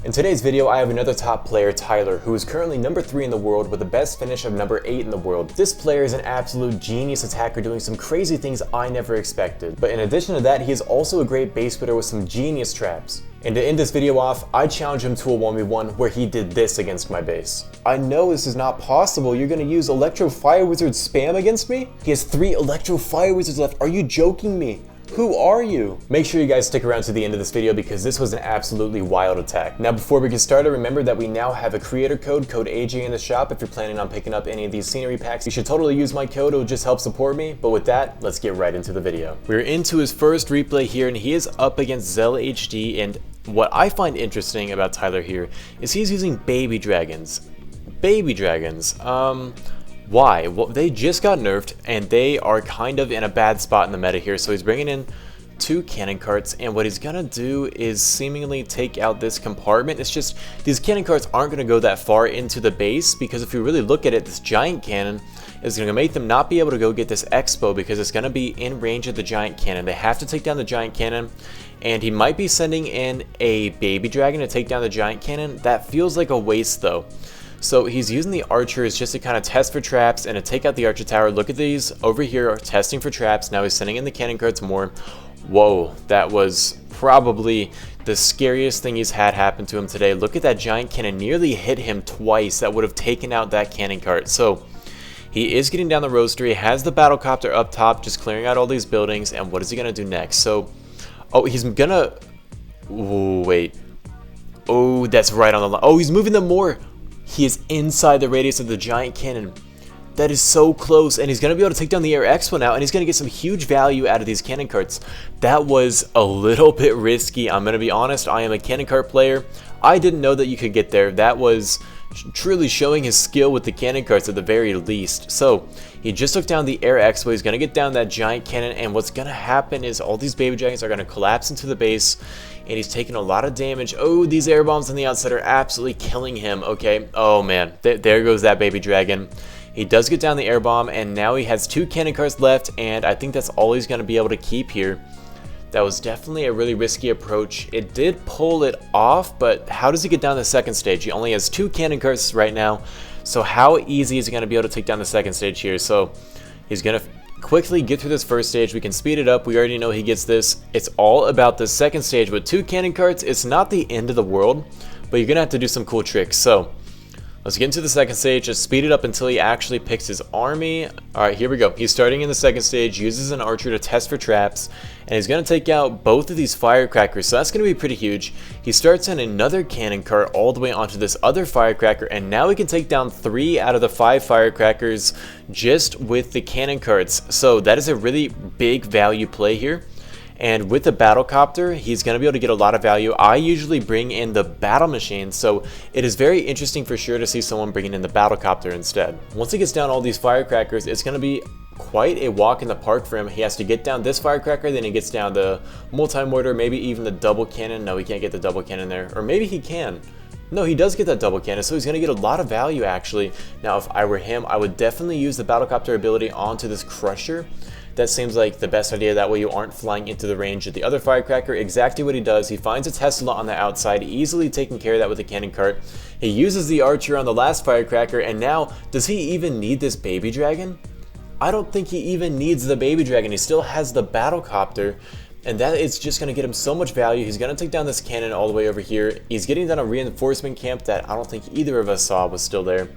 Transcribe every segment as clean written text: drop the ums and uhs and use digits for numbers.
In today's video, I have another top player, Tyler, who is currently number 3 in the world with the best finish of number 8 in the world. This player is an absolute genius attacker doing some crazy things I never expected. But in addition to that, he is also a great base splitter with some genius traps. And to end this video off, I challenge him to a 1v1 where he did this against my base. I know this is not possible. You're gonna use Electrofire Wizard spam against me? He has 3 Electrofire Wizards left. Are you joking me? Who are you? Make sure you guys stick around to the end of this video because this was an absolutely wild attack. Now before we get started, remember that we now have a creator code AJ in the shop. If you're planning on picking up any of these scenery packs, you should totally use my code. It'll just help support me. But with that, let's get right into the video. We're into his first replay here and he is up against Zell HD, and what I find interesting about Tyler here is he's using baby dragons. Baby dragons. Why? Well, they just got nerfed and they are kind of in a bad spot in the meta here. So he's bringing in 2 cannon carts, and what he's gonna do is seemingly take out this compartment. It's just these cannon carts aren't gonna go that far into the base because if you really look at it, this giant cannon is gonna make them not be able to go get this expo because it's gonna be in range of the giant cannon. They have to take down the giant cannon, and he might be sending in a baby dragon to take down the giant cannon. That feels like a waste though. So he's using the archers just to kind of test for traps and to take out the archer tower. Look at these over here are testing for traps. Now he's sending in the cannon carts more. Whoa, that was probably the scariest thing he's had happen to him today. Look at that giant cannon, nearly hit him twice. That would have taken out that cannon cart. So he is getting down the roaster. He has the battlecopter up top, just clearing out all these buildings. And what is he gonna do next? So, oh, he's gonna, ooh, wait. Oh, that's right on the line. Oh, he's moving them more. He is inside the radius of the giant cannon. That is so close, and he's going to be able to take down the Air Expo now, and he's going to get some huge value out of these cannon carts. That was a little bit risky. I'm going to be honest, I am a cannon cart player. I didn't know that you could get there. That was truly showing his skill with the cannon carts at the very least. So he just took down the Air Expo. He's going to get down that giant cannon, and what's going to happen is all these baby dragons are going to collapse into the base, and he's taking a lot of damage. Oh, these air bombs on the outside are absolutely killing him. Okay, oh man, there goes that baby dragon. He does get down the air bomb, and now he has 2 cannon carts left, and I think that's all he's going to be able to keep here. That was definitely a really risky approach. It did pull it off, but how does he get down the second stage? He only has 2 cannon carts right now, so how easy is he going to be able to take down the second stage here? So he's going to quickly get through this first stage. We can speed it up. We already know he gets this. It's all about the second stage with 2 cannon carts. It's not the end of the world, but you're going to have to do some cool tricks. So let's get into the second stage. Just speed it up until he actually picks his army. Alright, here we go. He's starting in the second stage, uses an archer to test for traps, and he's going to take out both of these firecrackers, so that's going to be pretty huge. He starts in another cannon cart all the way onto this other firecracker, and now he can take down 3 out of the 5 firecrackers just with the cannon carts. So that is a really big value play here. And with the battlecopter, he's going to be able to get a lot of value. I usually bring in the battle machine, so it is very interesting for sure to see someone bringing in the battlecopter instead. Once he gets down all these firecrackers, it's going to be quite a walk in the park for him. He has to get down this firecracker, then he gets down the multi-mortar, maybe even the double cannon. No, he can't get the double cannon there. Or maybe he can. No, he does get that double cannon, so he's going to get a lot of value actually. Now, if I were him, I would definitely use the battlecopter ability onto this crusher. That seems like the best idea. That way you aren't flying into the range of the other firecracker. Exactly what he does. He finds a Tesla on the outside, easily taking care of that with a cannon cart. He uses the archer on the last firecracker, and now, does he even need this baby dragon? I don't think he even needs the baby dragon. He still has the battlecopter, and that is just going to get him so much value. He's going to take down this cannon all the way over here. He's getting down a reinforcement camp that I don't think either of us saw was still there.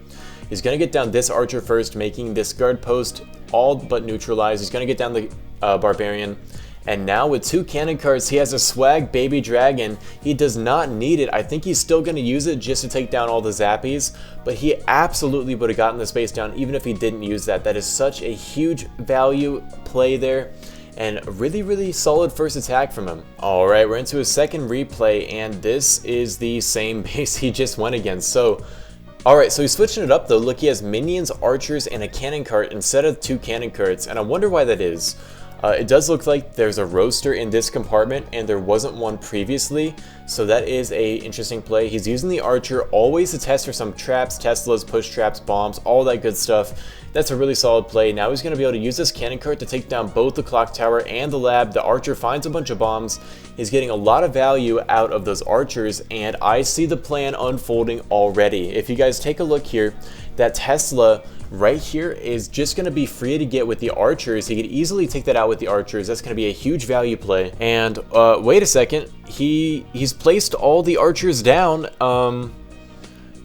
He's going to get down this archer first, making this guard post all but neutralized. He's going to get down the barbarian. And now with 2 cannon carts, he has a swag baby dragon. He does not need it. I think he's still going to use it just to take down all the zappies. But he absolutely would have gotten the space down even if he didn't use that. That is such a huge value play there. And really, really solid first attack from him. Alright, we're into his second replay. And this is the same base he just went against. So alright, so he's switching it up though. Look, he has minions, archers, and a cannon cart instead of 2 cannon carts, and I wonder why that is. It does look like there's a roaster in this compartment, and there wasn't one previously, so that is a interesting play. He's using the archer always to test for some traps, Teslas, push traps, bombs, all that good stuff. That's a really solid play. Now he's going to be able to use this cannon cart to take down both the clock tower and the lab. The archer finds a bunch of bombs. He's getting a lot of value out of those archers, and I see the plan unfolding already. If you guys take a look here, that Tesla right here is just going to be free to get with the archers. He could easily take that out with the archers. That's going to be a huge value play. And wait a second, he's placed all the archers down.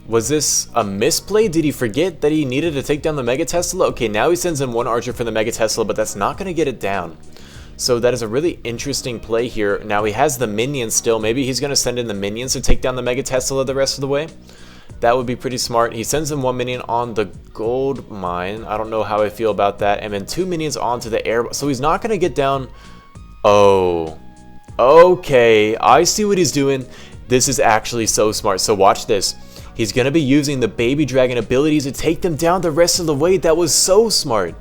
Was this a misplay? Did he forget that he needed to take down the Mega Tesla? Okay, now he sends in one archer for the Mega Tesla, but that's not going to get it down. So that is a really interesting play here. Now he has the minions still. Maybe he's going to send in the minions to take down the Mega Tesla the rest of the way. That would be pretty smart. He sends in one minion on the gold mine. I don't know how I feel about that. And then two minions onto the air. So he's not going to get down. Oh, okay. I see what he's doing. This is actually so smart. So watch this. He's going to be using the baby dragon abilities to take them down the rest of the way. That was so smart.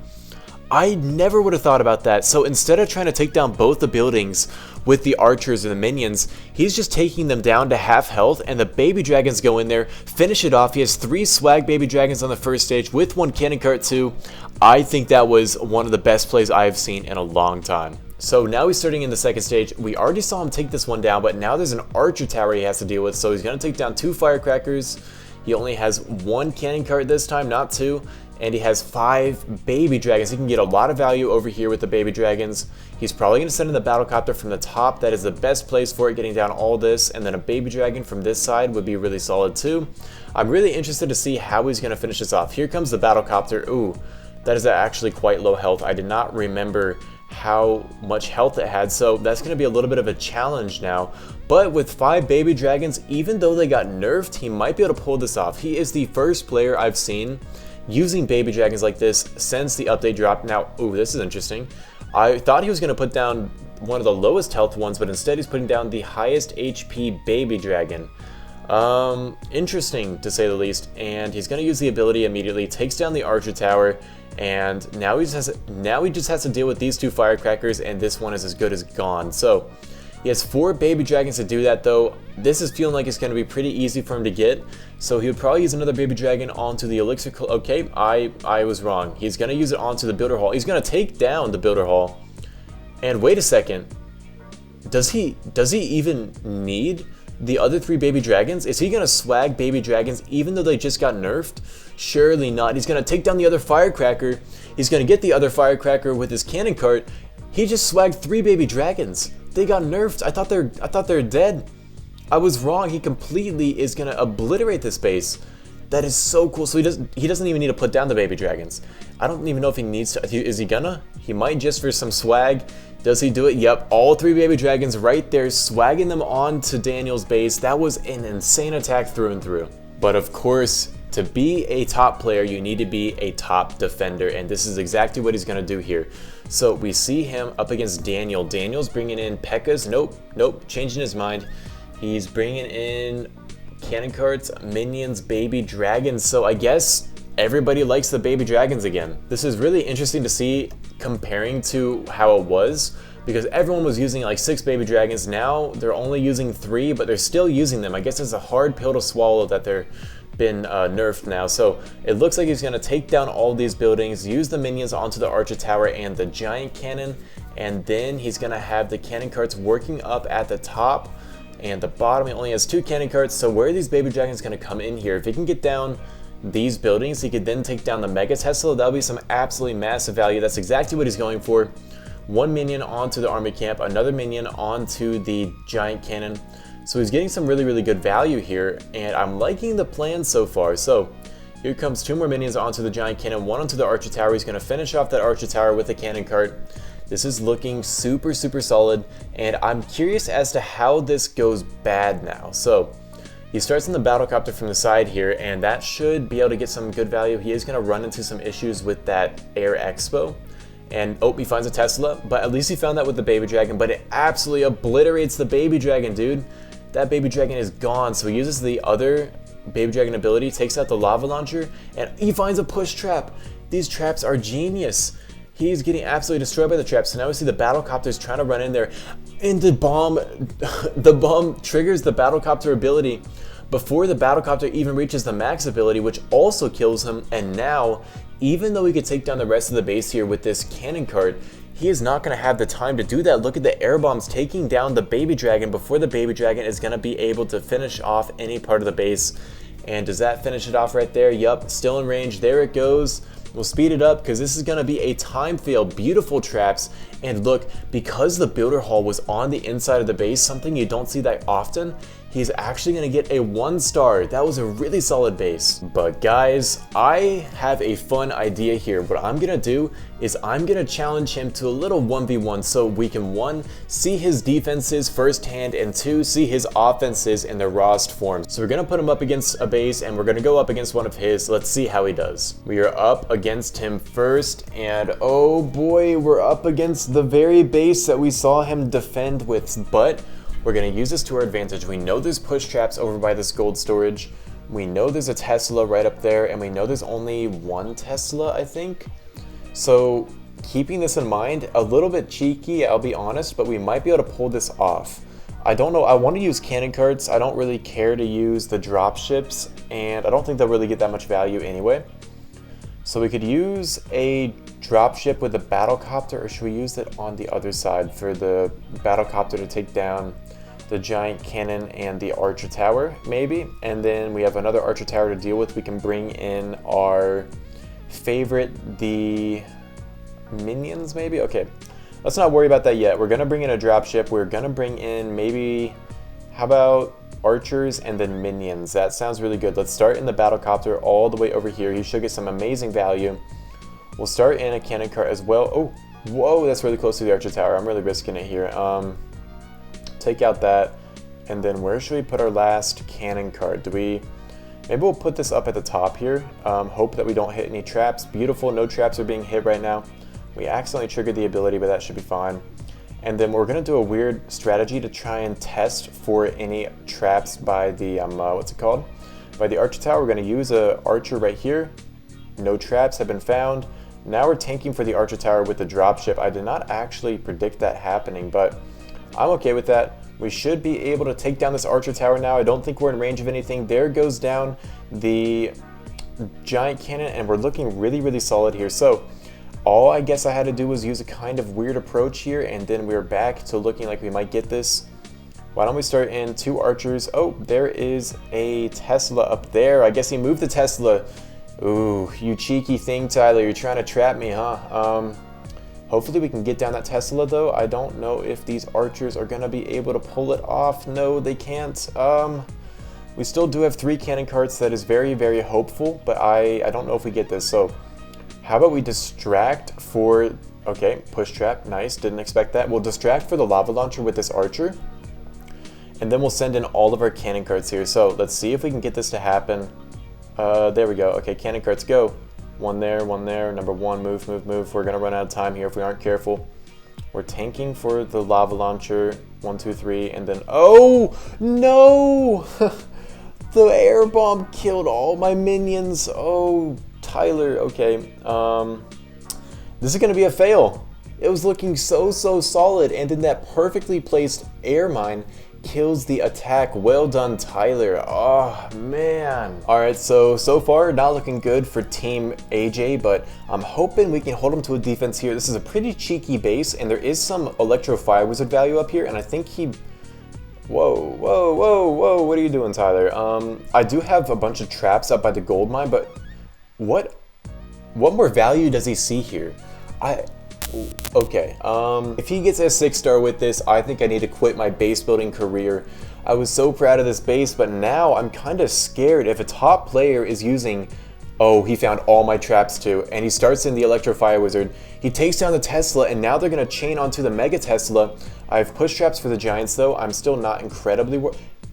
I never would have thought about that. So instead of trying to take down both the buildings with the archers and the minions, he's just taking them down to half health, and the baby dragons go in there, finish it off. He has 3 swag baby dragons on the first stage with 1 cannon cart too. I think that was one of the best plays I've seen in a long time. So now he's starting in the second stage. We already saw him take this one down, but now there's an archer tower he has to deal with. So he's going to take down 2 firecrackers. He only has 1 cannon cart this time, not 2. And he has 5 baby dragons. He can get a lot of value over here with the baby dragons. He's probably going to send in the battlecopter from the top. That is the best place for it, getting down all this. And then a baby dragon from this side would be really solid too. I'm really interested to see how he's going to finish this off. Here comes the battlecopter. Ooh, that is actually quite low health. I did not remember how much health it had, so that's going to be a little bit of a challenge now. But with 5 baby dragons, even though they got nerfed, he might be able to pull this off. He is the first player I've seen using baby dragons like this since the update dropped. Now, ooh, this is interesting. I thought he was going to put down one of the lowest health ones, but instead he's putting down the highest HP baby dragon. Interesting to say the least. And he's going to use the ability immediately, takes down the archer tower, and now he just has to deal with these 2 firecrackers, and this one is as good as gone. So he has 4 baby dragons to do that though. This is feeling like it's going to be pretty easy for him to get. So he would probably use another baby dragon onto the elixir. Okay, I was wrong. He's going to use it onto the builder hall. He's going to take down the builder hall. And wait a second. Does he even need the other 3 baby dragons? Is he going to swag baby dragons even though they just got nerfed? Surely not. He's going to take down the other firecracker. He's going to get the other firecracker with his cannon cart. He just swagged 3 baby dragons. They got nerfed. I thought they're dead. I was wrong. He completely is gonna obliterate this base. That is so cool. So he doesn't even need to put down the baby dragons. I don't even know if he needs to. Is he gonna? He might just for some swag. Does he do it? Yep. All 3 baby dragons right there, swagging them onto Daniel's base. That was an insane attack through and through. But of course, to be a top player, you need to be a top defender, and this is exactly what he's going to do here. So we see him up against Daniel. Daniel's bringing in P.E.K.K.A.s. Nope, changing his mind. He's bringing in cannon carts, minions, baby dragons. So I guess everybody likes the baby dragons again. This is really interesting to see comparing to how it was, because everyone was using like 6 baby dragons. Now they're only using 3, but they're still using them. I guess it's a hard pill to swallow that they're been nerfed now. So it looks like he's going to take down all these buildings, use the minions onto the archer tower and the giant cannon, and then he's going to have the cannon carts working up at the top and the bottom. He only has 2 cannon carts. So where are these baby dragons going to come in here? If he can get down these buildings, he could then take down the Mega Tesla. That'll be some absolutely massive value. That's exactly what he's going for. 1 minion onto the army camp, another minion onto the giant cannon. So he's getting some really good value here, and I'm liking the plan so far. So here comes 2 more minions onto the giant cannon, 1 onto the archer tower. He's going to finish off that archer tower with a cannon cart. This is looking super solid, and I'm curious as to how this goes bad now. So he starts in the battlecopter from the side here, and that should be able to get some good value. He is going to run into some issues with that Air Expo. And oh, he finds a Tesla, but at least he found that with the baby dragon, but it absolutely obliterates the baby dragon, dude. That baby dragon is gone. So he uses the other baby dragon ability, takes out the lava launcher, and he finds a push trap. These traps are genius. He's getting absolutely destroyed by the trap. So now we see the battlecopters trying to run in there, and the bomb, the bomb triggers the battlecopter ability before the battlecopter even reaches the max ability, which also kills him. And now, even though we could take down the rest of the base here with this cannon cart, he is not going to have the time to do that. Look at the air bombs taking down the baby dragon before the baby dragon is going to be able to finish off any part of the base. And does that finish it off right there? Yup, still in range. There it goes. We'll speed it up because this is going to be a time fail. Beautiful traps. And look, because the builder hall was on the inside of the base, something you don't see that often, he's actually going to get a 1-star. That was a really solid base. But guys, I have a fun idea here. What I'm going to do is I'm going to challenge him to a little 1v1 so we can, 1, see his defenses firsthand, and 2, see his offenses in their rawest form. So we're going to put him up against a base, and we're going to go up against one of his. Let's see how he does. We are up against him first, and oh boy, we're up against the very base that we saw him defend with. But we're going to use this to our advantage. We know there's push traps over by this gold storage. We know there's a Tesla right up there, and we know there's only 1 Tesla, I think. So keeping this in mind, a little bit cheeky, I'll be honest, but we might be able to pull this off. I don't know, I want to use cannon carts. I don't really care to use the drop ships, and I don't think they'll really get that much value anyway. So we could use a drop ship with a battlecopter, or should we use it on the other side for the battlecopter to take down the giant cannon and the archer tower, maybe? And then we have another archer tower to deal with. We can bring in our favorite, the minions, maybe? Okay, let's not worry about that yet. We're gonna bring in a dropship. We're gonna bring in maybe, how about archers and then minions? That sounds really good. Let's start in the battlecopter all the way over here. He should get some amazing value. We'll start in a cannon cart as well. Oh, whoa, that's really close to the archer tower. I'm really risking it here. Take out that, and then where should we put our last cannon cart? Maybe we'll put this up at the top here. Hope that we don't hit any traps. Beautiful, no traps are being hit right now. We accidentally triggered the ability, but that should be fine. And then we're gonna do a weird strategy to try and test for any traps by the, what's it called? By the archer tower. We're gonna use a archer right here. No traps have been found. Now we're tanking for the archer tower with the dropship. I did not actually predict that happening, but I'm okay with that. We should be able to take down this archer tower now. I don't think we're in range of anything. There goes down the giant cannon, and we're looking really, really solid here. So all I guess I had to do was use a kind of weird approach here, and then we're back to looking like we might get this. Why don't we start in 2 archers? Oh, there is a Tesla up there. I guess he moved the Tesla. Ooh, you cheeky thing, Tyler. You're trying to trap me, huh? Hopefully we can get down that Tesla, though. I don't know if these archers are going to be able to pull it off. No, they can't. We still do have 3 cannon carts. That is very, very hopeful, but I don't know if we get this. So how about we distract for... Okay, push trap. Nice. Didn't expect that. We'll distract for the lava launcher with this archer, and then we'll send in all of our cannon carts here. So let's see if we can get this to happen. There we go. Okay, cannon carts, go. 1 there, 1 there. Number 1, move, move, move. We're going to run out of time here if we aren't careful. We're tanking for the lava launcher. 1, 2, 3, and then... Oh, no! The air bomb killed all my minions. Oh, Tyler. Okay. This is going to be a fail. It was looking so solid, and then that perfectly placed air mine kills the attack. Well done, Tyler. Oh, man. All right, so far, not looking good for Team AJ, but I'm hoping we can hold him to a defense here. This is a pretty cheeky base, and there is some Electrofire Wizard value up here, and I think he... Whoa, whoa, whoa, whoa. What are you doing, Tyler? I do have a bunch of traps up by the gold mine, but what more value does he see here? Okay, if he gets a 6-star with this, I think I need to quit my base building career. I was so proud of this base, but now I'm kind of scared if a top player is using... Oh, he found all my traps too, and he starts in the Electrofire Wizard. He takes down the Tesla, and now they're going to chain onto the Mega Tesla. I have push traps for the Giants, though. I'm still not incredibly...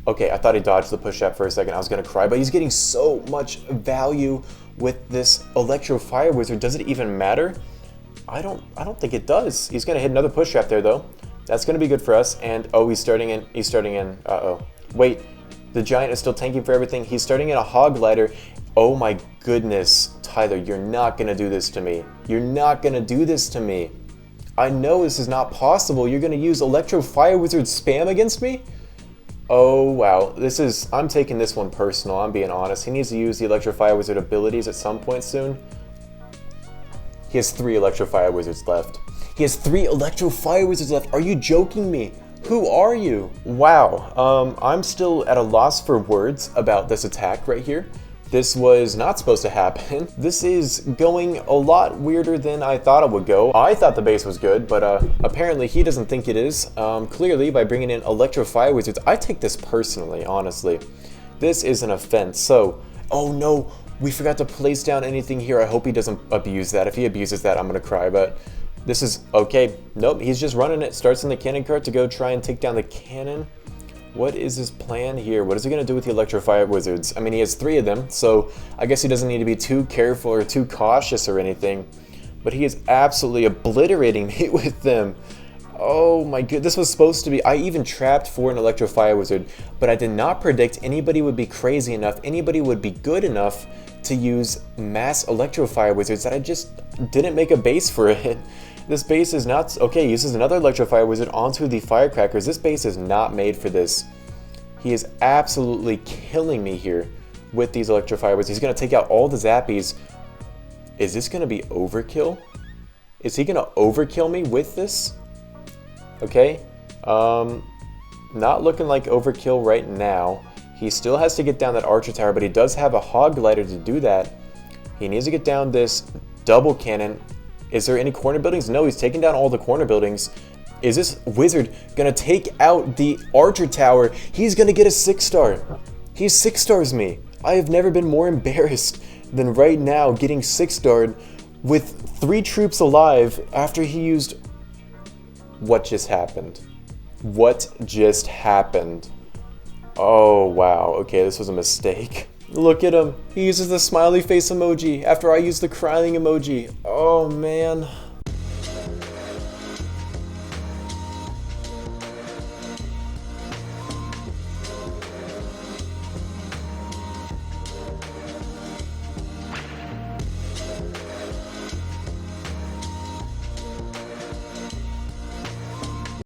Okay, I thought he dodged the push trap for a second. I was going to cry, but he's getting so much value with this Electrofire Wizard. Does it even matter? I don't think it does. He's gonna hit another push trap there though. That's gonna be good for us. And oh, he's starting in. Uh-oh. Wait, the giant is still tanking for everything. He's starting in a hog glider. Oh my goodness. Tyler, you're not gonna do this to me. You're not gonna do this to me. I know this is not possible. You're gonna use Electrofire Wizard spam against me? Oh wow, I'm taking this one personal, I'm being honest. He needs to use the Electrofire Wizard abilities at some point soon. He has 3 Electrofire Wizards left. He has 3 Electrofire Wizards left. Are you joking me? Who are you? Wow, I'm still at a loss for words about this attack right here. This was not supposed to happen. This is going a lot weirder than I thought it would go. I thought the base was good, but apparently he doesn't think it is. Clearly, by bringing in Electrofire Wizards, I take this personally, honestly. This is an offense. So, oh no, we forgot to place down anything here. I hope he doesn't abuse that. If he abuses that, I'm gonna cry, but this is okay. Nope, he's just running it. Starts in the cannon cart to go try and take down the cannon. What is his plan here? What is he going to do with the Electrofire Wizards? I mean, he has 3 of them, so I guess he doesn't need to be too careful or too cautious or anything. But he is absolutely obliterating me with them. Oh my god, this was supposed to be... I even trapped for an Electrofire Wizard, but I did not predict anybody would be crazy enough, anybody would be good enough to use mass Electrofire Wizards that I just didn't make a base for it. This base is not... Okay, uses another Electrofire Wizard onto the Firecrackers. This base is not made for this. He is absolutely killing me here with these Electrofire Wizards. He's going to take out all the Zappies. Is this going to be overkill? Is he going to overkill me with this? Okay. Not looking like overkill right now. He still has to get down that Archer Tower, but he does have a Hog Glider to do that. He needs to get down this double cannon. Is there any corner buildings? No, he's taking down all the corner buildings. Is this wizard gonna take out the Archer Tower? He's gonna get a 6-star. He 6-stars me. I have never been more embarrassed than right now getting 6-starred with 3 troops alive after he used... What just happened? What just happened? Oh, wow. Okay, this was a mistake. Look at him. He uses the smiley face emoji after I use the crying emoji. Oh, man.